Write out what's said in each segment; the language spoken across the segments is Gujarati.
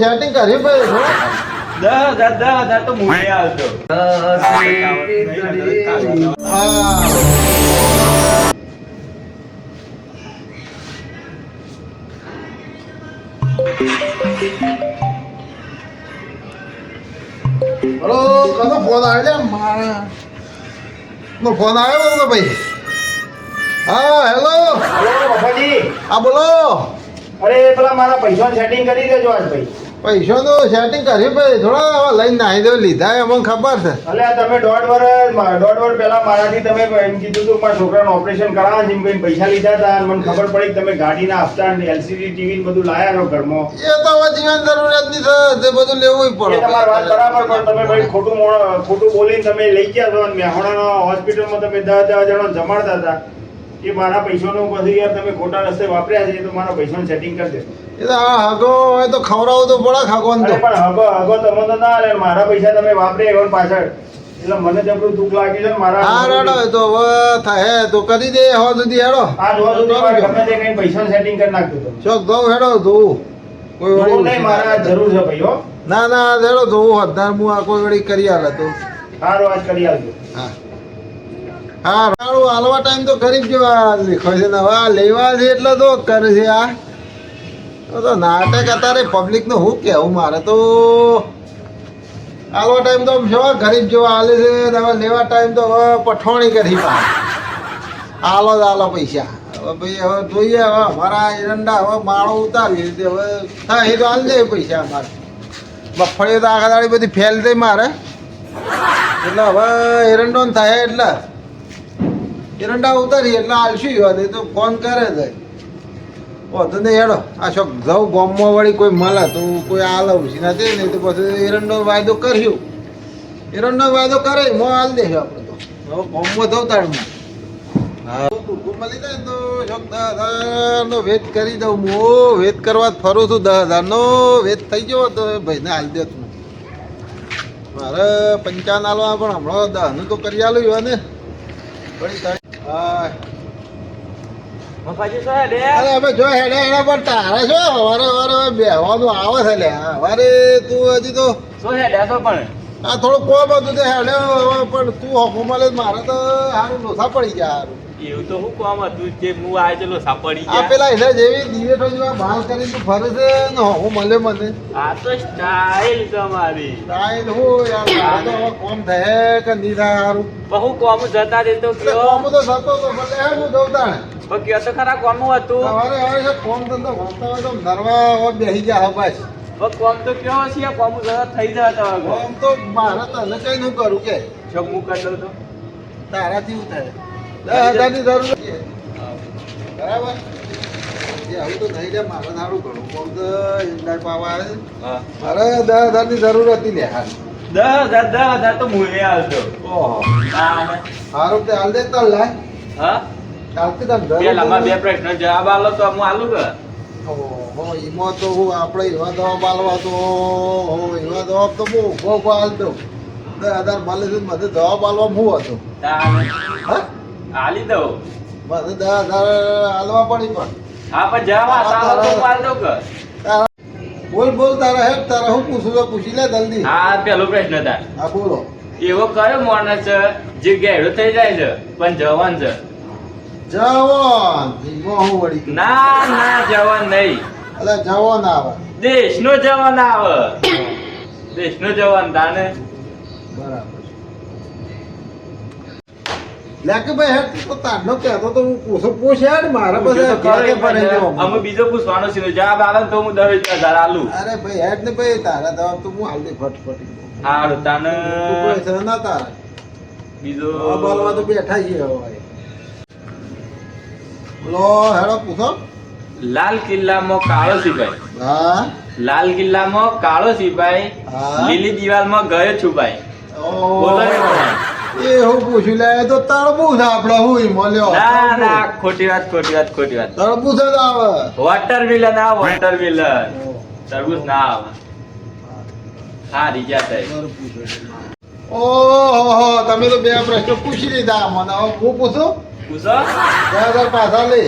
સેટિંગ કર્યું ભાઈ 10,000 તો મૂળે આવતો. હલો કનો ફોન આવ્યો મારા નો ફોન આવ્યો તો ભાઈ હા હેલો હલો બાપાજી. હા બોલો અરે પેલા મારા પૈસા સેટિંગ કરી દેજો આજ ભાઈ. પૈસાનું સેટિંગ કર્યું ભાઈ થોડા લઈને નાહી દો લીધા અમને ખબર છે એટલે આ તમે દોઢ વર્ષ પહેલા મારાથી તમે એમ કીધું હતું મારા છોકરાનું ઓપરેશન કરાવવા છે એમ કહીને પૈસા લીધા હતા અને મને ખબર પડી કે તમે ગાડીના હપ્તા એલસીડી ટીવી બધું લાયા છો ઘરમાં. એ તો હવે જીવન જરૂરિયાતની છે તે બધું લેવું એ પડે તમારી વાત બરાબર પણ તમે ભાઈ ખોટું બોલીને તમે લઈ ગયા છો અને મેહોણાના હોસ્પિટલમાં તમે 10,000 જણા જમાડતા હતા એ મારા પૈસાનું પછી યાર તમે ખોટા રસ્તે વાપર્યા છે તો મારા પૈસાનું સેટિંગ કરી દે. એ તો હા હગો હોય તો ખવડાવવું તો પડે ખાગોન તો અરે પણ હગો તમે તો ના લે મારા પૈસા તમે વાપરે એવન પાછળ એટલે મને જબરું દુઃખ લાગ્યું છે ને મારા હા રડો તો હવે થાય તો કરી દે હવે સુધી હેડો આ જોવા સુધી મારે ગમે તે કઈ પૈસાનું સેટિંગ કરી નાખતું હતું. ચોક દઉં હેડો ધોવું કોઈ એવું વળી નહીં મારા જરૂર છે ભાઈ હો. ના ના હેડો ધોવું હજાર હું આ કોઈ વળી કરી આલે તો સારું આજ કરી આવજો. હા હા સારું હાલવા ટાઈમ તો ગરીબ જેવા લીખો છે ને હવે આ લેવા છે એટલે તો કરે છે આ તો નાટક અત્યારે પબ્લિક નું શું કેવું મારે તો હાલવા ટાઈમ તો જો ગરીબ જેવા હાલે છે ને હવે લેવા ટાઈમ તો હવે પઠોણી કરી પા હાલો જ હાલો પૈસા હવે ભાઈ હવે જોઈએ હવે અમારા એરંડા હવે માળો ઉતારવી રીતે હવે હા એ તો હાલ દે પૈસા અમારે મગફળીઓ તો આખા દાડી બધી ફેલ થઈ મારે એટલે હવે એરંડો ને થાય એટલે એરંડા ઉતારી એટલે હાલશું વાત એ તો ફોન કરે છે તો નહીં હેડો આ શોખ જવું ગોમમાં વળી કોઈ મળે તો કોઈ આલે ઉછી નથી નહીં તો પછી એરંડો વાયદો કર્યો એરંડો વાયદો કરે મો હાલ દે આપણે તો હવે ગોમમાં જવું તાળમાં હા ટૂંકું મળી જાય તો શોખ 10,000નો વેટ કરી દઉં હું વેટ કરવા જ ફરું છું 10,000નો વેટ થઈ ગયો તો ભાઈને હાલ દે તું મારે 55 હાલવા પણ હમણાં 10નું તો કરી આલ્યું ને વળી હા મફાજી શું હેડે? અરે હવે જો હેડે હેડે પણ તારે શું વારે વારે બેહવાનું આવે છે લે વારે તું હજી તો શું હેડે છો પણ? આ થોડું કોમ હતું તે હેડે હવે પણ તું હકુમાલે મારે તો સારું લોસા પડી ગયા સારું એવું તો હું કોમ હતું જે હું આ ચલો સાપડી આ ગયા. પેલા એના જેવી દિવેટો જેવા ભાલ કરીને તું ફરે છે ને હું મળે મને આ તો સ્ટાઇલ તમારી. તાઈલ હું યાર મારે તો હવે કોમ થાય કે નહીં થાય સારું બહુ કોમ જતા દે તો એટલે કયો કોમ તો થતો તો ભલે હે હું દઉં તાણે પણ કયો તો ખરા કોમ હતું. સવારે હવે છે કોમ ધંધો વાંચતા હોય તો નરવા હવે બેસી જાય બસ પણ કોમ તો કયો છે કોમ જતા થઈ જતા હવે કોમ તો મારે તને કઈ નું કરું કે જો હું કરી દઉં તો તારાથી શું થાય 10,000ની જરૂર છે બરાબર એ આવું તો નહીં રે મારે સારું કરું કોમ તો ઇન્ડાય પાવા આવે છે હા મારે 10,000ની જરૂર હતી લે હાલ 10,000 તો મૂળે આવતો. ઓહો હા સારું તે હાલ દે તો લાય હા ચાલતી તને જરૂર પેલામાં બે પ્રશ્ન જવાબ આલો તો હું આલું કે ઓહો એમાં તો હું આપણે એવા જવાબ આલવા તો ઓહો એવા જવાબ તો હું ઉભો હાલ દઉં 10,000 મળે છે મને જવાબ આલવા હું હતો હા આલી દઉં. મને 10,000 આલવા પડી પણ હા પણ જવાબ આલો તો હું આલ દઉં કે બોલ બોલ તારા હેડ તારા હું પૂછું તો પૂછી લે જલ્દી હા પેલો પ્રશ્ન હતા હા બોલો એવો કયો માણસ છે જે ગેડો થઈ જાય છે પણ જવાન છે? જવાન ધીમો હું વળી ના ના જવાન નહીં, અલે જવાન આવે દેશનો જવાન આવે. દેશનો જવાન તાને બરાબર લે કે ભાઈ હેડ તો તારનો કહેતો તો હું પૂછ હેડ મારા પાસે ઘરે પડે જો અમે બીજો પૂછવાનો છે જવાબ આવે ને તો હું 10,000 આલું. અરે ભાઈ હેડ ને ભાઈ તારા જવાબ તો હું હાલ દે ફટફટી હારું તાને તું કોઈ છે ના તારા બીજો બોલવા તો બેઠા છીએ હવે બોલો હેડો પૂછો લાલ કિલ્લામાં કાળો સિપાઈ, હા લાલ કિલ્લામાં કાળો સિપાઈ હા. લીલી દિવાલમાં ગયો છુપાઈ. બોલો ને ઓહો કોણ? એ હું પૂછ્યું લે તો તરબૂચ આપડે હું મળ્યો ના ના ખોટી વાત ખોટી વાત ખોટી વાત. તરબૂચ જ આવે વોટરમેલન આ વોટરમેલન તરબૂચ ના આવે. હા રીજા સાહેબ ઓહો તમે તો બે પ્રશ્નો પૂછી લીધા મને હવે હું પૂછું પૂછો 10,000 પાછા લે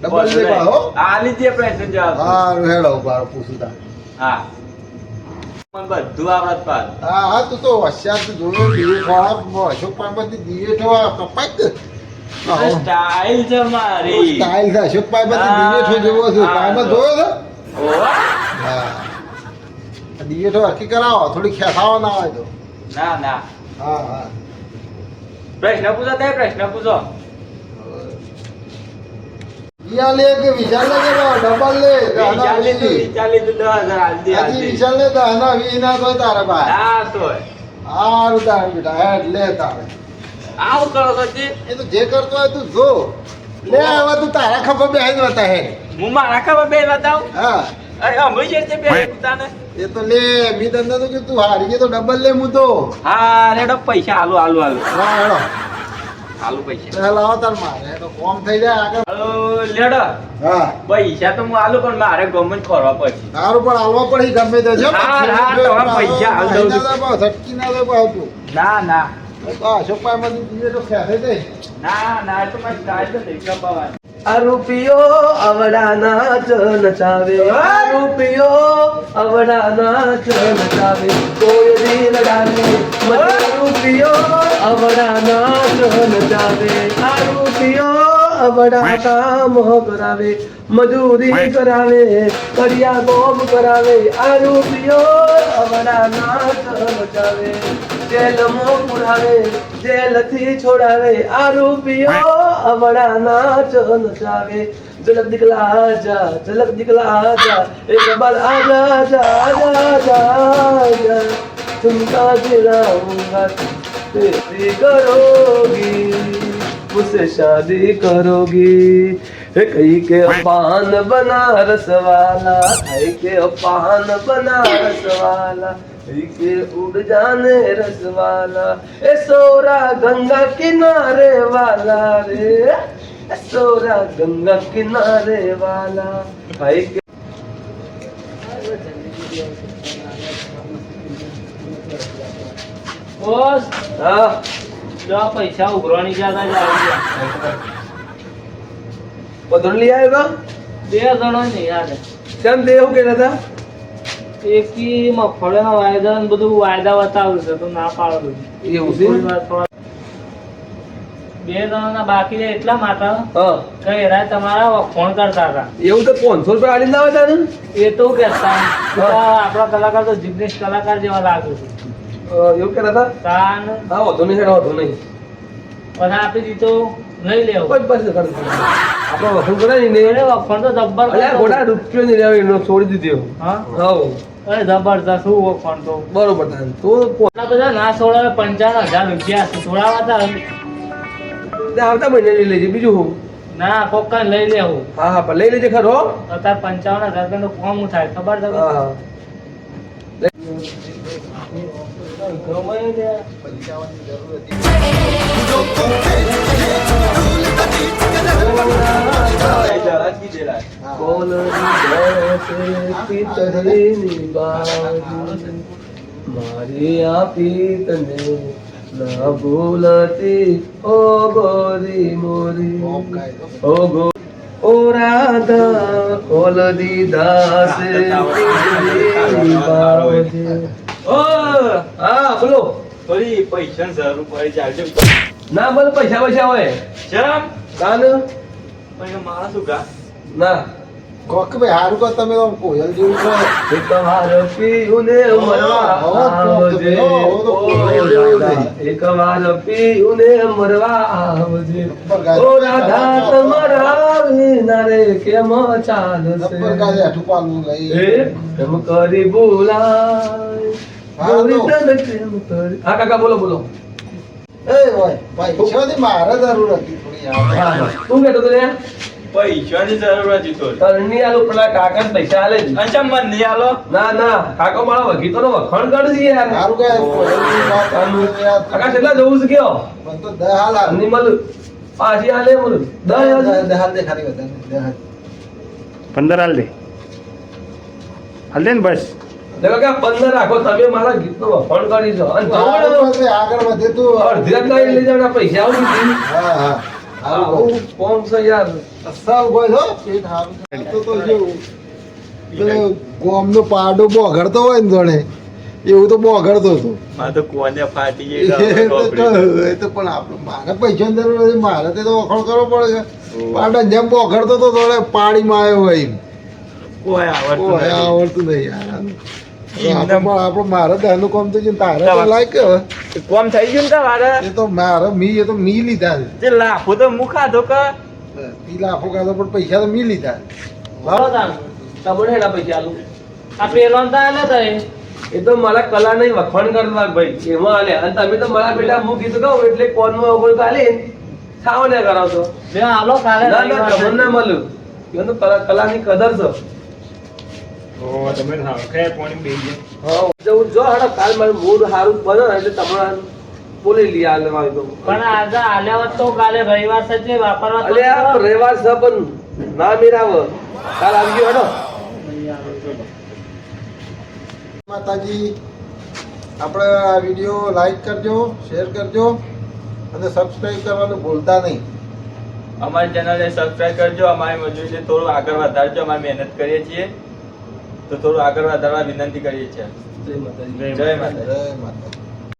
ડબલ લે પાહો. આ લીધે પ્રશ્ન જવાબ હારું હેડો ઉભારો પૂછું તાર. હા મને બધું આવડત પાડ હા હા તું તો હોશિયાર તું જોયો દીવે ખોળા અશોકભાઈ બધી દીવે ઠો કપાઈ જ દે. આહો. સ્ટાઇલ છે મારી સ્ટાઇલ છે અશોકભાઈ બધી દીવે ઠો જેવો છે કાયમાં જોયો છે. ઓવા હા દીવે ઠો હરકી કરાવો થોડી ખેસાવા ના હોય તો. ના ના હા હા પ્રશ્ન પૂછો તે પ્રશ્ન પૂછો ઈયા લે કે વિશાલ લે કે ડબલ લે દાના વી. ચાલી તો 10,000 હાલતી આજી હાલતી વિશાલ લે દાના વી ના તો તારે ભાઈ. ના તોય હારું તારે બેટા હેડ લે તારે. આવું કરો છો જી એ તો જે કરતો હોય તું જો લે હવે તું તારા ખબર બેહીને બતા હે. હું મારા ખબર બે બતાવું હા અરે અમે છે બે પોતાને એ તો લે મી તને તો કે તું હારી ગયો તો ડબલ લે હું તો. હા રેડો પૈસા હાલો હાલો હાલો હા હેડો હાલો પૈસા ચાલ આવો તાર મારે તો કોમ થઈ જાય આગળ. હાલો લેડો હા પૈસા તો હું હાલું પણ મારે ગમે ખોરવા પડશે તારું પણ હાલવા પડી ગમે તે જો. હા, હા, તમારા પૈસા હાલ દઉં છું. ઝટકી ના દે પાછું તું. ના ના તો અશોકભાઈ મને દીવે તો ખેસે દે. ના ના એ તો મારી સ્ટાઇલ તો નહીં કપાવાની આ રૂપિયો અવડા નાચ નચાવે આ રૂપિયો અવડા નાચ નચાવે કોઈ દિલ ડાલે મને રૂપિયો અવડા નાચ નચાવે આ રૂપિયો અવડા કામ કરાવે મજૂરી કરાવે કડિયા બોમ કરાવે આ રૂપિયો અવડા નાચ નચાવે જેલમાં પુરાવે જેલથી છોડાવે આ રૂપિયો અવડા નાચ નચાવે ઝલક દિખલા જા ઝલક દિખલા જા એક બાર આજા જા જા જા तुमका दिलाऊंगा तेरी करोगी मुझसे शादी करोगी कहीं के पान बनारस वाला कहीं के पान बनारस वाला कहीं के उड़ जाने रस वाला ए सोरा गंगा किनारे वाला रे ए सोरा गंगा किनारे वाला कहीं के બોસ हाँ જો આ પૈસા ઉઘરાણી જતા જ આવી ગયા पधर लिया आएगा 2 જણો ને યાર કેમ દેવું કે હતા એકી મગફળીના વાયદા ને બધું વાયદા બતાવ્યું છે તો ના પાડો એવું છે 2 જણાના બાકી છે એટલા માટે હા કે એરા તમારા ફોન કરતા હતા એવું તો 500 રૂપિયા આડીને લાવે તાને એ તો કહેતા આપણા કલાકાર તો જિગ્નેશ કલાકાર જેવા લાગે છે એવું કે હતા કાન હા વધુ નહીં હેડો વધુ નહીં પણ આપી દીધો નહીં લેવો બસ બસ કર આપણો વસૂલ કરે ને એને વખણ તો જબ્બર અલ્યા ગોડા રૂપિયો નહીં લેવો એનો છોડી દીધો હા હા અરે જબરદસ્ત શું વખણ તો બરોબર તાન તો એટલા બધા ના છોડાવે 55,000 રૂપિયા છોડાવાતા આવતા મહિને લઈ લેજે બીજું હું ના કોક કઈ લઈ લેવું હા હા પણ લઈ લેજે ખરો અત્યારે 55,000 રૂપિયાનું કોમ થાય ખબર છે હા હા પૈસાની જરૂર હતી. રાખી દેલા બોલ પિતરીની બાજુ મારી આપી તને ના ભૂલતી ઓ ગોરી મોરી કોમ કાંઈ તો. ઓ ગો ઓ રાધા ખોલ દીધા છે પિતરીની બાજુ ઓ હા બોલો થોડી પૈસાની જરૂર પડી ચાલજો ના બોલ પૈસા પૈસા હોય શરમ કાન પણ મારા શું ગા ના કોક ભાઈ હારું કહો તમે તો કોયલ જેવું છો. એકવાર પીઉને મરવા આવજે એકવાર પીઉને મરવા આવજે ઓ રાધા તમારા વિના રે કેમ નંબર ચાલશે કાઢે આઠું પાલવું ગઈ. એ કેમ કરી બોલાય હા, ગોરી તો. તને કેમ કરી હા કાકા બોલો બોલો એ હોય પૈસાની મારે જરૂર હતી થોડી યાર. તું કેતો તો રે પૈસાની જરૂર હતી થોડી તરની આલો પેલા કાકા પૈસા આલે જ. અચ્છા મન નહીં આલો ના ના કાકો મારા વગીતો નો વખાણ કરી છે યાર હારું કહે કોયલની વાત કાકા યાર. કેટલા જવું છે કયો મને તો દહ હાલ હાલ. નિમલ પાછી આલે બોલ દહ હાલ દે ખાલી વધારે. દહ હાલ. 15 હાલ દે હાલ દે ને બસ દેખો કે 15 રાખો તમે મારા ગીતનો વખાણ કરી છો અને હારું તમારો કહે આગળ વધે તું. અડધી રાત લઈ લઈ જવાના પૈસા આવું દીધી હા હા હારું કોણ છે યાર અસલ કોઈ છો પેટ હારું તો જેવું પેલો ગોમનો પાડો બોઘડતો હોય ને જોડે એવું તો બોઘડતો હતો માં તો કોને ફાટી એ તો પણ આપણે મારે પૈસાની જરૂર નથી મારે તે તો વખોડ કરવો પડે છે પાડા જેમ બોઘડતો તો થોડે પાણીમાં આવ્યો હોય એમ કોઈ આવડતું કોઈ નથી. આવડતું નહીં યાર એમને- આપણે મારે ત્યાંનું કામ તો છે ને તારે તો લાયક કે હવે. કોમ થઈ ગયું ને તારે એ તો મારે એ તો મી લીધા છે જે લાફો તો મુખા તો કે ઈ લાફો કાઢો પણ પૈસા તો મી લીધા બરો તાન. તમને હેડા પૈસા આલું આ પેલો ને તારે ને તઈ. એ તો મારા કલા નહીં વખાણ કરવા ભાઈ એમાં આલે અને તમે તો મારા બેટા હું કીધું કહું એટલે કોનમાં ઓગળ કાલે ખાવ ને કરો છો બે આલો કાલે ના ના રવિવાર તમને ના મળ્યું એ તો કલાની કદર છે ઓ તમે ખે પાણી બેસી હા જવું જો હાડો કાલ મારું મૂડ સારું બને ને એટલે તમારા બોલી લઈએ આલે મારી તો પણ આજે આલ્યા હોત તો કાલે રવિવાર છે જે વાપરવા તો અલે આ રહેવા છે પણ ના મેરાવ કાલ આવી ગયો હાડો માતાજી આપણે આ વિડીયો લાઈક કરજો શેર કરજો અને સબસ્ક્રાઈબ કરવાનું ભૂલતા નહીં અમારી ચેનલને સબસ્ક્રાઇબ કરજો. અમારી મજૂરીને થોડું આગળ વધારજો. અમે મહેનત કરીએ છીએ તો થોડું આગળ વધારવા વિનંતી કરીએ છીએ. જય માતાજી જય માતા. જય માતા